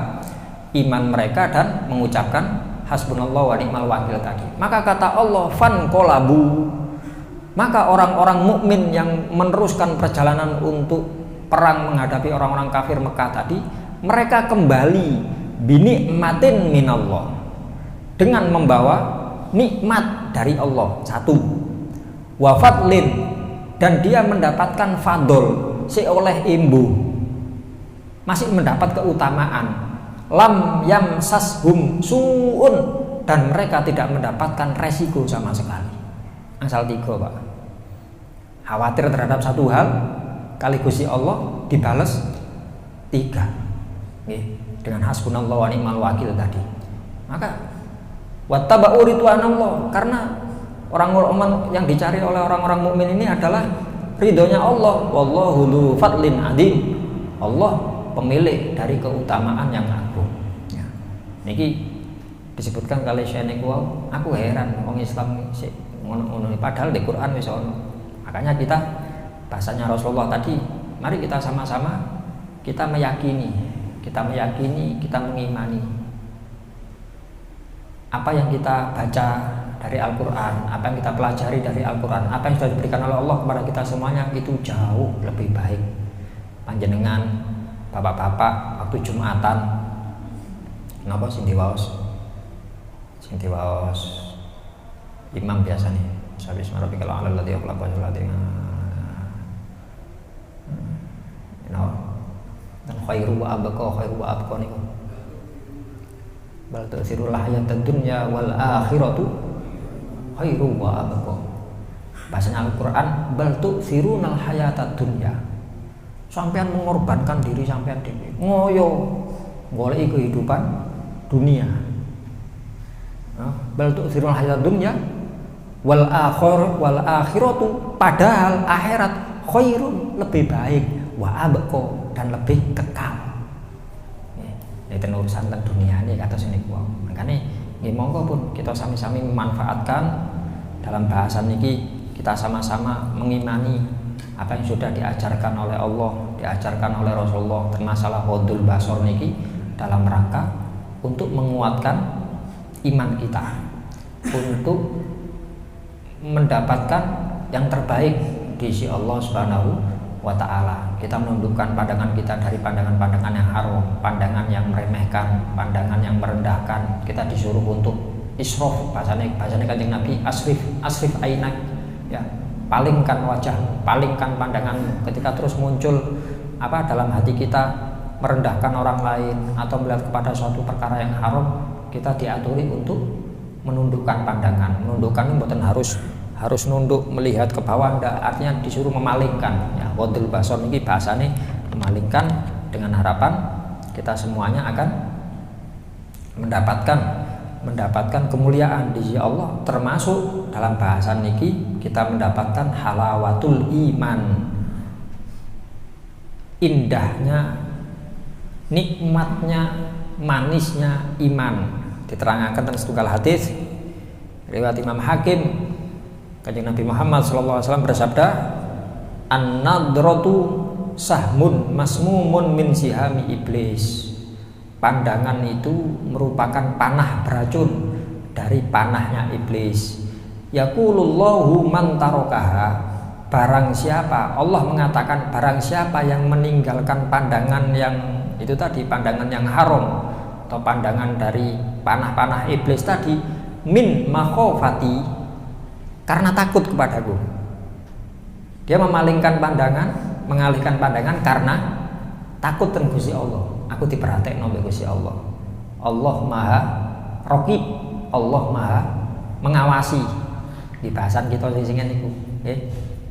iman mereka dan mengucapkan hasbunallahu wa ni'mal wakil tadi. Maka kata Allah fan qolabu, maka orang-orang mukmin yang meneruskan perjalanan untuk perang menghadapi orang-orang kafir Mekah tadi, mereka kembali binikmatin minallah, dengan membawa nikmat dari Allah. Satu, wa fadlin, dan dia mendapatkan fadl, seoleh imbu, masih mendapat keutamaan. Lam yamsashum su'un, dan mereka tidak mendapatkan resiko sama sekali. Asal tiga, Pak. Khawatir terhadap satu hal, kali Gusti Allah dibalas tiga, dengan hasbunallahu wa ni'mal wakil tadi. Maka wattaba'u ridwanallah, karena orang-orang yang dicari oleh orang-orang mukmin ini adalah ridhonya Allah. Wallahu dzu fadlin adzim, Allah pemilik dari keutamaan yang agung. Ya. Niki disebutkan kali Syekh niku, aku heran wong Islam sik ngono-ngono, padahal di Quran wis ono. Makanya kita bahasanya Rasulullah tadi, mari kita sama-sama kita meyakini, kita mengimani apa yang kita baca dari Al-Quran, apa yang kita pelajari dari Al-Quran, apa yang sudah diberikan oleh Allah kepada kita semuanya, itu jauh lebih baik. Panjenengan bapak-bapak waktu Jumatan kenapa sing diwaos imam biasa nih, habis marabi kalau Allah ladhi akhlaq wa ladhi dan khairu wa abqa niku bal tu'thirul hayatad dunya wal akhiratu khairu wa abqa. Bahasanya Al-Qur'an, bal tu'thirunal hayatad dunya, sampean mengorbankan diri sampean dhewe, ngoyo golek kehidupan dunia. Bal tu'thirunal hayatad dunya wal akhiratu, padahal akhirat khairun, lebih baik, wa abqa, dan lebih kekal. Ini urusan tentang dunia ini kata sini gua. Makanya nggih monggo pun kita sami-sami memanfaatkan dalam bahasan niki, kita sama-sama mengimani apa yang sudah diajarkan oleh Allah, diajarkan oleh Rasulullah termasalah ghadul basar niki, dalam rangka untuk menguatkan iman kita, untuk mendapatkan yang terbaik di sisi Allah Subhanahu wa ta'ala. Kita menundukkan pandangan kita dari pandangan-pandangan yang haram, pandangan yang meremehkan, pandangan yang merendahkan. Kita disuruh untuk israf, bahasanya Kanjeng Nabi, asrif ainak, ya, palingkan wajah, palingkan pandangan. Ketika terus muncul dalam hati kita merendahkan orang lain atau melihat kepada suatu perkara yang haram, kita diaturi untuk menundukkan pandangan. Menundukkan ini bukan harus nunduk melihat ke bawah, artinya disuruh memalingkan. Ya, ghadul basar ini bahasanya memalingkan, dengan harapan kita semuanya akan mendapatkan kemuliaan di sisi Allah, termasuk dalam bahasan niki kita mendapatkan halawatul iman, indahnya, nikmatnya, manisnya iman. Diterangkan dalam setunggal hadis riwayat Imam Hakim, Kanjeng Nabi Muhammad SAW bersabda, an-nadratu sahmun masmumun min sihami iblis. Pandangan itu merupakan panah beracun dari panahnya iblis. Yaqulullahu man tarokaha, barang siapa, Allah mengatakan barang siapa yang meninggalkan pandangan yang itu tadi, pandangan yang haram atau pandangan dari panah-panah iblis tadi, min makhofati, karena takut kepadaku. Dia memalingkan pandangan, mengalihkan pandangan karena takut dengan Gusti Allah. Aku diperhatekno oleh Gusti Allah. Allah Maha Raqib, Allah Maha mengawasi. Di bahasan kita sing niku,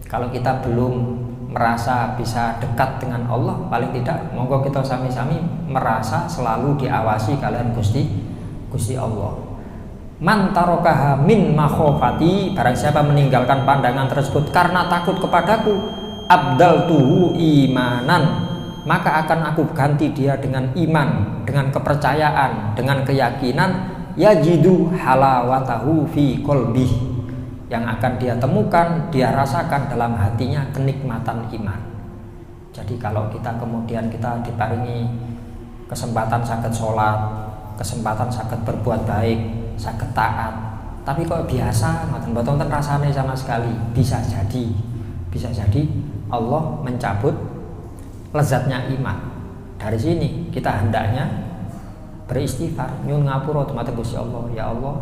kalau kita belum merasa bisa dekat dengan Allah, paling tidak monggo kita sami-sami merasa selalu diawasi kalian Gusti Allah. Man tarokaha min makhofati, barang siapa meninggalkan pandangan tersebut karena takut kepadaku, abdaltuhu imanan, maka akan aku ganti dia dengan iman, dengan kepercayaan, dengan keyakinan, yajidu halawatahu fi qalbih, yang akan dia temukan, dia rasakan dalam hatinya kenikmatan iman. Jadi kalau kita kemudian kita diparingi kesempatan saged sholat, kesempatan saged berbuat baik, saged taat, tapi kok biasa mboten rasane sama sekali, bisa jadi Allah mencabut lezatnya iman. Dari sini kita hendaknya beristighfar, nyuwun ngapura dumateng Gusti Allah, ya Allah,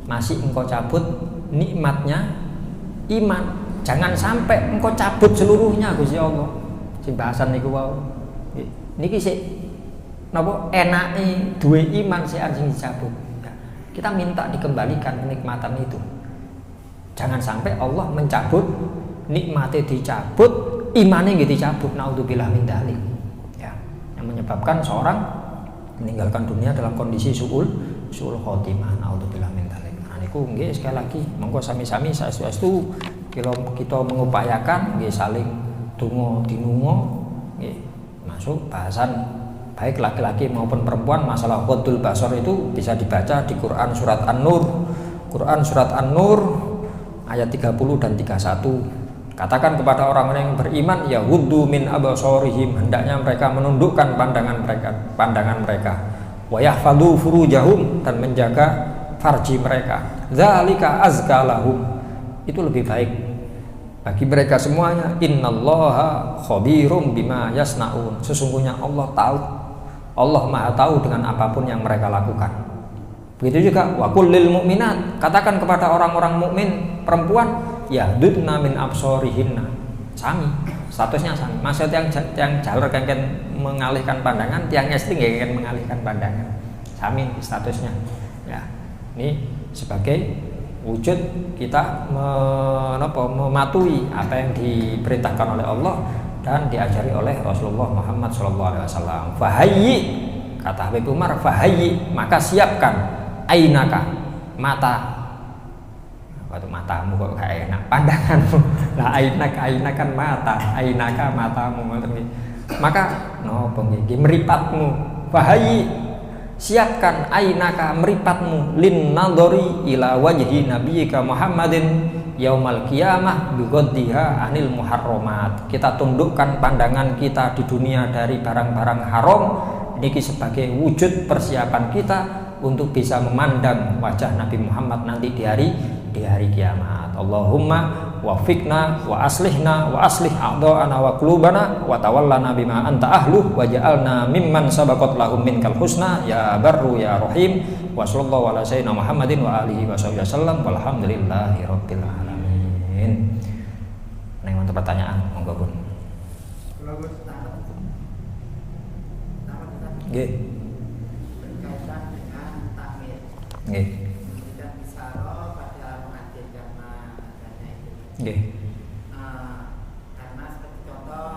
masih engkau cabut nikmatnya iman, jangan sampai engkau cabut seluruhnya Gusti Allah. Sing bahasan niku wau niki sik napa enake duwe iman sik sing dicabut. Kita minta dikembalikan kenikmatan itu. Jangan sampai Allah mencabut nikmatnya, dicabut imannya nggih dicabut, naudzubillah min dzalik. Ya, yang menyebabkan seorang meninggalkan dunia dalam kondisi suul khotimah, naudzubillah min dzalik. Niku nggih sekali lagi monggo sami-sami saestu kita mengupayakan nggih saling donga dinunga nggih. Masuk bahasan baik laki-laki maupun perempuan, masalah ghadul basar itu bisa dibaca di Quran surat An-Nur. Quran surat An-Nur ayat 30 dan 31. Katakan kepada orang-orang yang beriman, yaghuddu min absarihim, hendaknya mereka menundukkan pandangan mereka. Wa yahfadzu furujahum, dan menjaga farji mereka. Dzalika azka lahum, itu lebih baik bagi mereka semuanya. Innallaha khabirum bima yasnaun, sesungguhnya Allah tahu, Allah Maha tahu dengan apapun yang mereka lakukan. Begitu juga wa kullil mu'minat, katakan kepada orang-orang mukmin perempuan, yahdudna min absarihinna, sami statusnya sami. Maksud yang jalur kengken mengalihkan pandangan, tiang esting kengken mengalihkan pandangan, sami statusnya. Ya, ini sebagai wujud kita mematuhi apa yang diperintahkan oleh Allah dan diajari oleh Rasulullah Muhammad SAW. Fahayyi, kata Habib Umar, fahayyi, maka siapkan ainaka, mata. Apa itu matamu kok gak enak, pandanganmu. Lah ainak kan mata, ainaka matamu. Maka meripatmu, fahayyi, siapkan ainaka, meripatmu, lin nadori ila wajhi nabiyika Muhammadin yaumal qiyamah bighaddiha anil muharramat. Kita tundukkan pandangan kita di dunia dari barang-barang haram niki sebagai wujud persiapan kita untuk bisa memandang wajah Nabi Muhammad nanti di hari kiamat. Allahumma wafiqna wa aslihna wa aslih a'dha'ana wa qulubana wa tawallana bima anta ahluh wa ja'alna mimman sabaqat lahum minkal husna ya barru ya rahim. Wa sallallahu ala sayyidina Muhammadin wa alihi wa sahbihi wasallam walhamdulillahi rabbil alamin. Nek wonten pertanyaan monggo pun. Nggih. Berkaitan dengan takmir. Nggih. Tidak bisa pada mengajar karena adanya itu. Nggih. Karena seperti contoh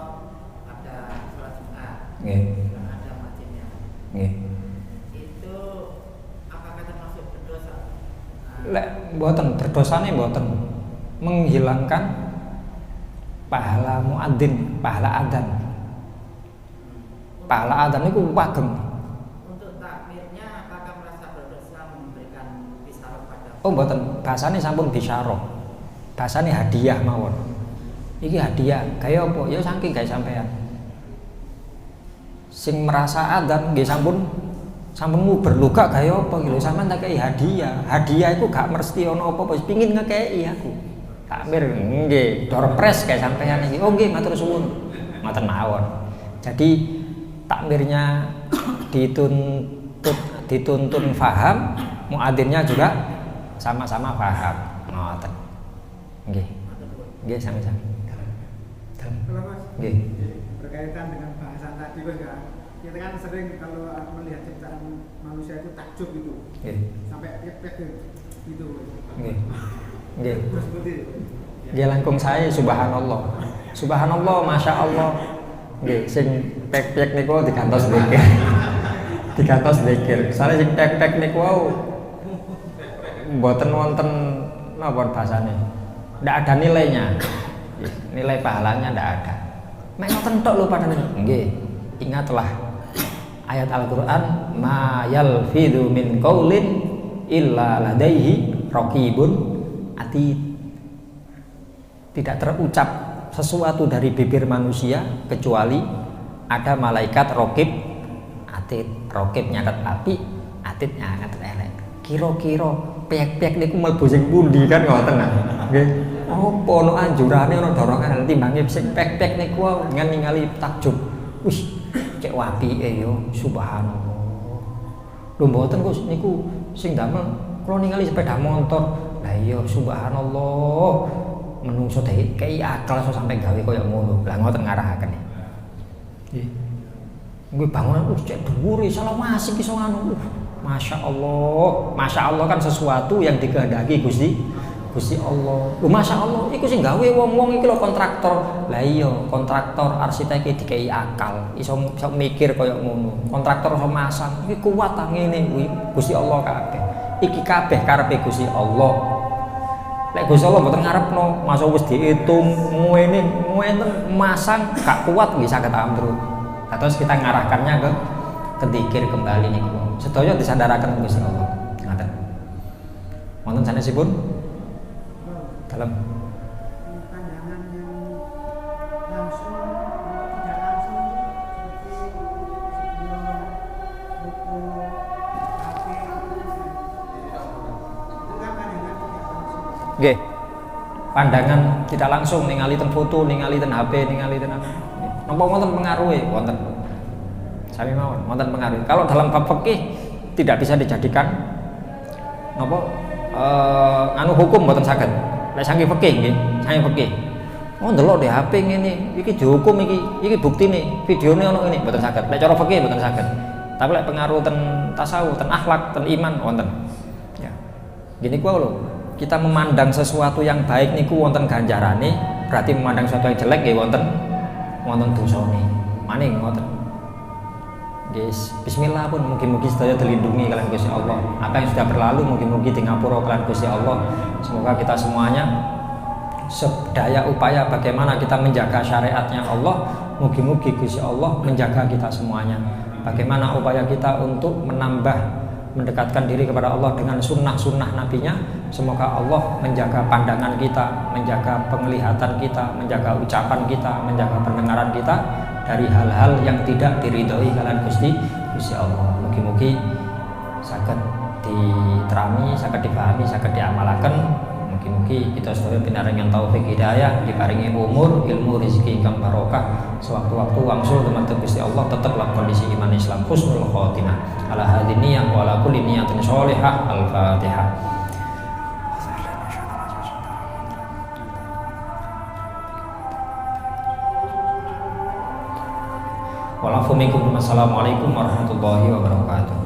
ada sholat Jumat. Nggih. Dan ada masjidnya. Nggih. Itu apakah termasuk berdosa? Lek mboten berdosane mboten menghilangkan pahala muadzin, pahala adzan. Pahala adzan itu wagem. Untuk takmirnya apakah merasa berdosa memberikan bisyarah pada? Oh mboten, bahasane sampun bisyarah. Bahasane hadiah mawon. Iki hadiah, gaya apa? Ya saking gawe sampean. Sing merasa adzan nggih sampun nguber lho gak gaya apa iki lho sampean tak kei hadiah. Hadiah iku gak mesti ana apa-apa, pengin ngekei aku. Takmir nggih, dorpres kayak sampean iki. Oh nggih, matur suwun. Matur mawon. Jadi takmirnya dituntun paham, muadzinnya juga sama-sama paham. Ngoten. Nggih. Nggih sami-sami. Kalau Mas, Nggih. berkaitan dengan bahasan tadi Mas ya, kita kan sering kalau melihat ciptaan manusia itu takjub gitu, Nggih. sampai pek gitu. Nggih. Nggih. Terus seperti itu. Nggih langkung saya subhanallah. Subhanallah, masya Allah. Nggih, sing pek-pek niku digantos zikir. Digantos zikir. Soale sing pek-pek niku wau mboten wonten napa bahasane. Ndak ada nilainya. Nilai pahalanya ndak ada. Mek ngoten tok lho padahal. Nggih. Ingatlah ayat Al-Qur'an, ma yalfidhu min qaulin illa ladaihi raqibun atid. Tidak terucap sesuatu dari bibir manusia kecuali ada malaikat raqib atid. Raqib nyatet api, atid nyatet elek. Kira-kira pek-pek niku mlebu sing pundi kan ngoten nah. Nggih. Apa ono anjurane ono dorongan timbange sing pek-pek niku ningali takjub. Wis cek apike yo subhanallah. Lho mboten Gus niku sing damel kula ningali sepeda motor. Lah iya subhanallah. Menungso dhewe kei akal so sampe gawe kaya ngono. Lah ngoten ngarahaken. Nggih. Nggih bangunan cek dhuwur salah masih iso anu. Masya Allah kan sesuatu yang dikehendaki Gusti Allah. Lho Masya Allah iku sing gawe wong-wong iki lho kontraktor. Lah iya, kontraktor arsitek iki dikei akal, iso mikir kaya ngono. Kontraktor iso masang, iki kuat ta ngene kuwi Gusti Allah kabeh. Iki kabeh karepe Gusti Allah. Lek Gusti Allah mboten ngarepno, masa wis diitung ngene masang gak kuat nggih saged ambruk. Terus kita ngarahkannya ke dzikir kembali niku. Sedaya disandaraken Gusti Allah. Ngaten. Wonten sanesipun? Dalam Pandangan yang langsung tidak langsung seperti video, buku, HP, itu kan pandangan tidak langsung. nggih. Pandangan tidak langsung ningali ten foto, ningali ten HP, ningali ten apa. Napa wonten pengaruhe? Wonten. Sami mawon, wonten pengaruh. Kalau dalam bab fikih tidak bisa dijadikan napa anu hukum mboten saged. Lek saking fikih nggih, saking fikih. Oh ndelok di HP ngene, iki dihukum iki buktine, videone ono ngene, mboten saged. Lek cara fikih mboten saged. Tapi lek pengaruh ten tasawuf, ten akhlak, ten iman wonten. Ya. Gini ku lho, kita memandang sesuatu yang baik niku wonten ganjarane, berarti memandang sesuatu yang jelek nggih wonten dosane. Maning ngoten. Guys, bismillah pun mungkin-mungkin sedaya dilindungi kalian Gusti Allah. Apa yang sudah berlalu mungkin-mungkin di ngapura kalian Gusti Allah. Semoga kita semuanya sedaya upaya bagaimana kita menjaga syariatnya Allah. Mungkin-mungkin Gusti Allah menjaga kita semuanya. Bagaimana upaya kita untuk mendekatkan diri kepada Allah dengan sunnah-sunnah nabinya. Semoga Allah menjaga pandangan kita, menjaga penglihatan kita, menjaga ucapan kita, menjaga pendengaran kita dari hal-hal yang tidak diridhoi kalian Gusti Allah. Mugi-mugi saged diterami, saged dipahami, saged diamalaken. Mugi-mugi kita sedaya pinaringan taufik hidayah, diparingi umur, ilmu, rezeki ingkang barokah. Sewaktu-waktu wangsul dumateng Gusti Allah tetep dalam kondisi iman Islam husnul khotimah. Ala hadiniyah wa ala kulli niyatin sholihah. Al-Fatihah. Wa'alaikumsalam warahmatullahi wabarakatuh.